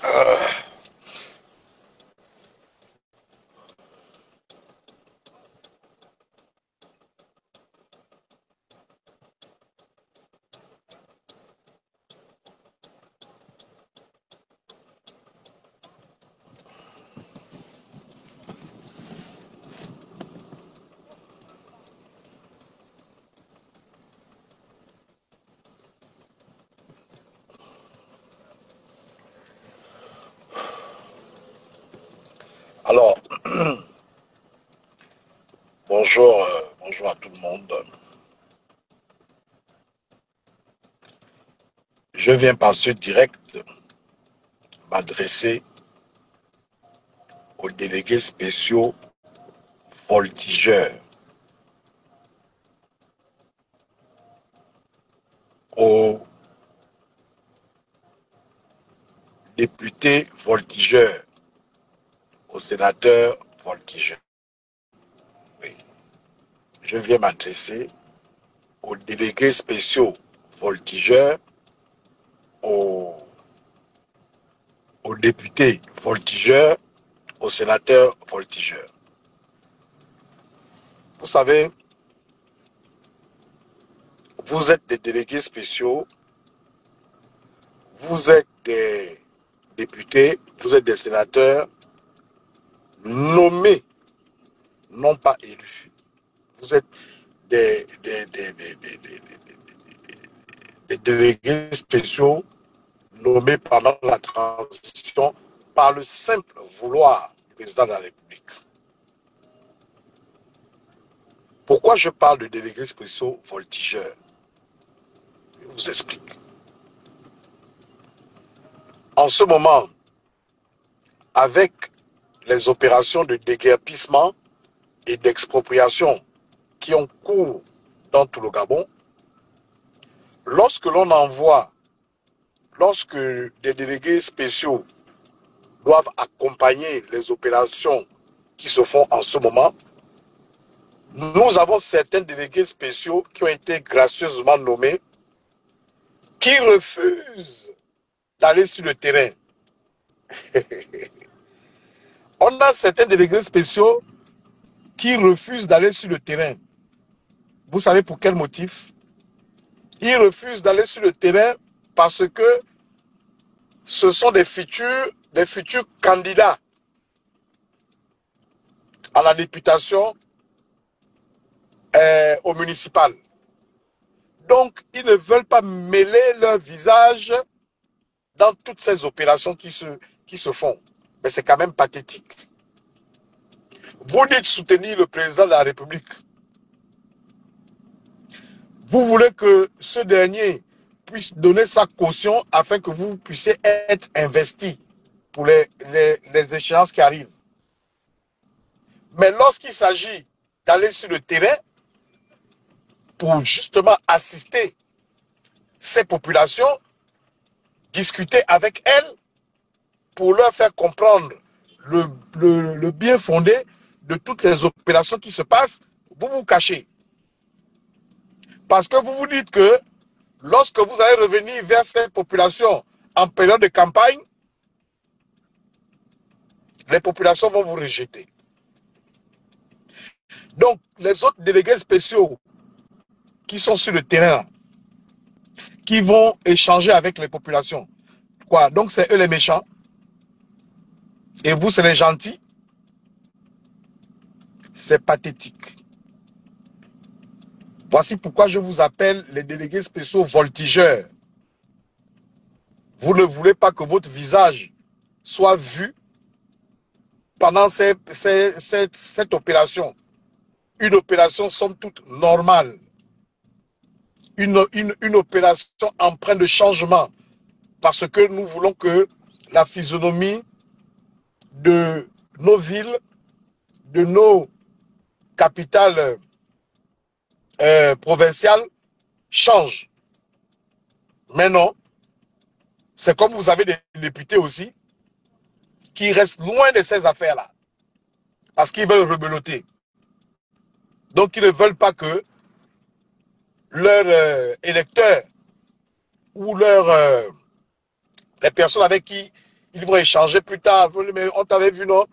Euh, alors, bonjour, bonjour à tout le monde. Je viens par ce direct m'adresser aux délégués spéciaux voltigeurs, aux députés voltigeurs, aux sénateurs voltigeurs. Oui. Je viens m'adresser aux délégués spéciaux voltigeurs, aux, aux députés voltigeurs, aux sénateurs voltigeurs. Vous savez, vous êtes des délégués spéciaux, vous êtes des députés, vous êtes des sénateurs nommés, non pas élus. Vous êtes des délégués spéciaux nommés pendant la transition par le simple vouloir du président de la République. Pourquoi je parle de délégués spéciaux voltigeurs? Je vous explique. En ce moment, avec les opérations de déguerpissement et d'expropriation qui ont cours dans tout le Gabon, lorsque l'on envoie, lorsque des délégués spéciaux doivent accompagner les opérations qui se font en ce moment, nous avons certains délégués spéciaux qui ont été gracieusement nommés, qui refusent d'aller sur le terrain. On a certains délégués spéciaux qui refusent d'aller sur le terrain. Vous savez pour quel motif? Ils refusent d'aller sur le terrain parce que ce sont des futurs candidats à la députation au municipal. Donc, ils ne veulent pas mêler leur visage dans toutes ces opérations qui se font. Mais c'est quand même pathétique. Vous dites soutenir le président de la République. Vous voulez que ce dernier puisse donner sa caution afin que vous puissiez être investi pour les échéances qui arrivent. Mais lorsqu'il s'agit d'aller sur le terrain pour justement assister ces populations, discuter avec elles, pour leur faire comprendre le bien fondé de toutes les opérations qui se passent, vous vous cachez. Parce que vous vous dites que lorsque vous allez revenir vers ces populations en période de campagne, les populations vont vous rejeter. Donc, les autres délégués spéciaux qui sont sur le terrain, qui vont échanger avec les populations, quoi? Donc, c'est eux les méchants et vous, c'est les gentils. C'est pathétique. Voici pourquoi je vous appelle les délégués spéciaux voltigeurs. Vous ne voulez pas que votre visage soit vu pendant cette opération. Une opération somme toute normale. Une opération empreinte de changement. Parce que nous voulons que la physionomie de nos villes, de nos capitales provinciales change. Mais non, c'est comme vous avez des députés aussi qui restent loin de ces affaires-là. Parce qu'ils veulent rebeloter. Donc, ils ne veulent pas que leurs électeurs ou les personnes avec qui Ils vont échanger plus tard. Mais on t'avait vu, non?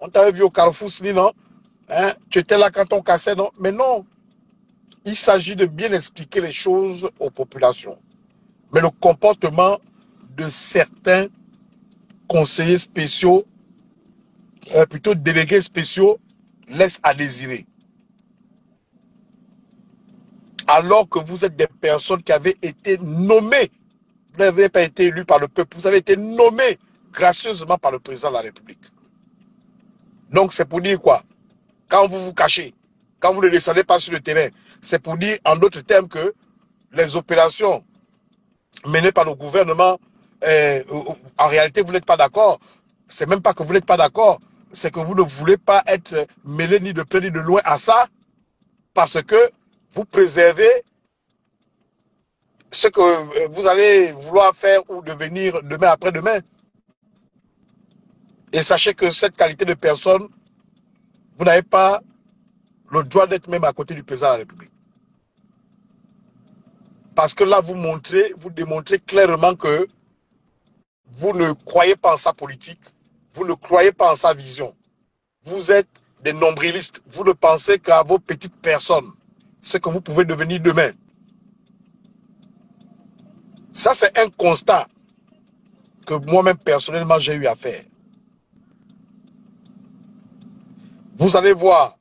On t'avait vu au Carrefour, non? Hein? Tu étais là quand on cassait, non? Mais non. Il s'agit de bien expliquer les choses aux populations. Mais le comportement de certains conseillers spéciaux, plutôt délégués spéciaux, laisse à désirer. Alors que vous êtes des personnes qui avaient été nommées, vous n'avez pas été élus par le peuple, vous avez été nommés gracieusement par le président de la République. Donc c'est pour dire quoi? Quand vous vous cachez, quand vous ne descendez pas sur le terrain, c'est pour dire en d'autres termes que les opérations menées par le gouvernement, en réalité vous n'êtes pas d'accord. C'est même pas que vous n'êtes pas d'accord, c'est que vous ne voulez pas être mêlé ni de près ni de loin à ça, parce que vous préservez ce que vous allez vouloir faire ou devenir demain après-demain. Et sachez que cette qualité de personne, vous n'avez pas le droit d'être même à côté du président de la République. Parce que là, vous démontrez clairement que vous ne croyez pas en sa politique, vous ne croyez pas en sa vision. Vous êtes des nombrilistes, vous ne pensez qu'à vos petites personnes, ce que vous pouvez devenir demain. Ça, c'est un constat que moi-même, personnellement, j'ai eu à faire. Vous allez voir,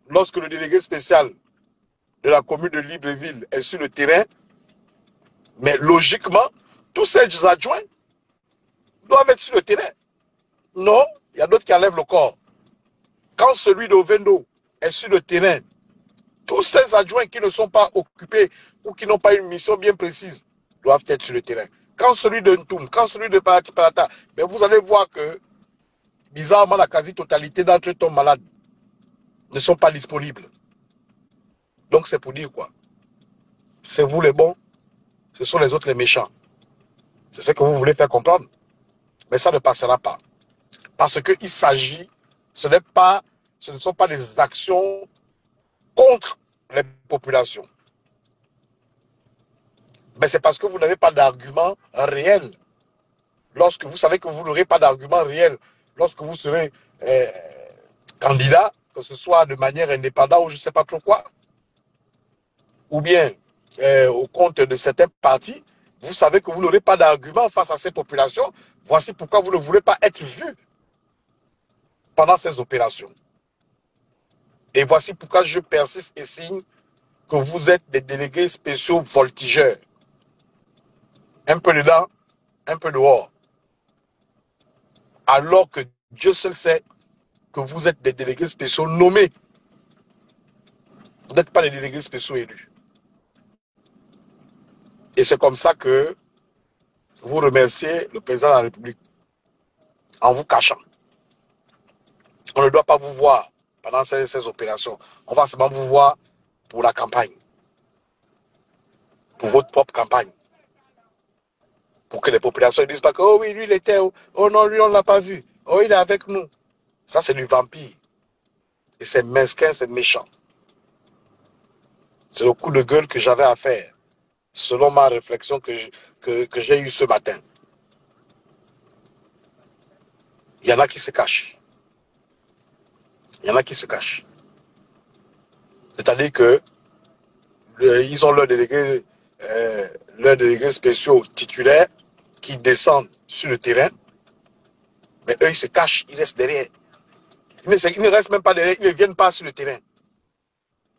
lorsque le délégué spécial de la commune de Libreville est sur le terrain, mais logiquement, tous ces adjoints doivent être sur le terrain. Non, il y a d'autres qui enlèvent le corps. Quand celui d'Ovendo est sur le terrain, tous ces adjoints qui ne sont pas occupés ou qui n'ont pas une mission bien précise doivent être sur le terrain. Quand celui de Ntoum, quand celui de Parati Parata, mais vous allez voir que, bizarrement, la quasi-totalité d'entre eux tombent malades, ne sont pas disponibles. Donc c'est pour dire quoi? C'est vous les bons, ce sont les autres les méchants. C'est ce que vous voulez faire comprendre. Mais ça ne passera pas. Parce qu'il s'agit, ce ne sont pas des actions contre les populations. Mais c'est parce que vous n'avez pas d'argument réel. Lorsque vous savez que vous n'aurez pas d'argument réel, lorsque vous serez candidat, que ce soit de manière indépendante ou je ne sais pas trop quoi, ou bien au compte de certains partis, vous savez que vous n'aurez pas d'argument face à ces populations. Voici pourquoi vous ne voulez pas être vu pendant ces opérations. Et voici pourquoi je persiste et signe que vous êtes des délégués spéciaux voltigeurs. Un peu dedans, un peu dehors. Alors que Dieu seul sait que vous êtes des délégués spéciaux nommés. Vous n'êtes pas des délégués spéciaux élus. Et c'est comme ça que vous remerciez le président de la République en vous cachant. On ne doit pas vous voir pendant ces opérations. On va seulement vous voir pour la campagne. Pour votre propre campagne. Pour que les populations ne disent pas que oh oui, lui il était, oh non, lui on ne l'a pas vu, oh il est avec nous. Ça c'est du vampire. Et c'est mesquin, c'est méchant. C'est le coup de gueule que j'avais à faire, selon ma réflexion que j'ai eue ce matin. Il y en a qui se cachent. Il y en a qui se cachent. C'est-à-dire que ils ont leurs délégués spéciaux titulaires qui descendent sur le terrain, mais eux ils se cachent, ils restent derrière. Ils ne restent même pas derrière, ils ne viennent pas sur le terrain.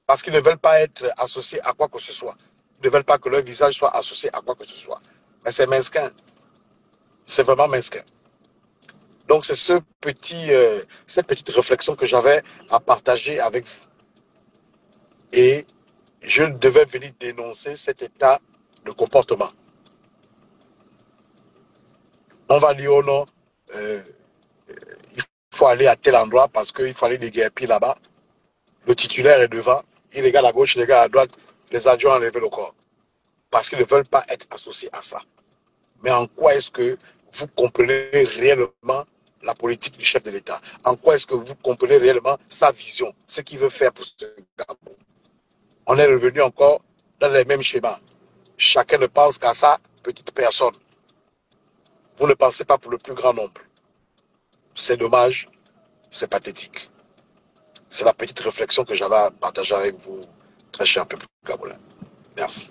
Parce qu'ils ne veulent pas être associés à quoi que ce soit. Ils ne veulent pas que leur visage soit associé à quoi que ce soit. Mais c'est mesquin. C'est vraiment mesquin. Donc c'est cette petite réflexion que j'avais à partager avec vous. Et je devais venir dénoncer cet état de comportement. On va dire oh non, il faut aller à tel endroit parce qu'il faut aller déguerpir là-bas. Le titulaire est devant, il regarde à gauche, il regarde à droite, les adjoints enlèvent le corps. Parce qu'ils ne veulent pas être associés à ça. Mais en quoi est-ce que vous comprenez réellement la politique du chef de l'État? En quoi est-ce que vous comprenez réellement sa vision, ce qu'il veut faire pour ce Gabon? On est revenu encore dans les mêmes schémas. Chacun ne pense qu'à sa petite personne. Vous ne pensez pas pour le plus grand nombre. C'est dommage, c'est pathétique. C'est la petite réflexion que j'avais à partager avec vous, très cher peuple gabonais. Merci.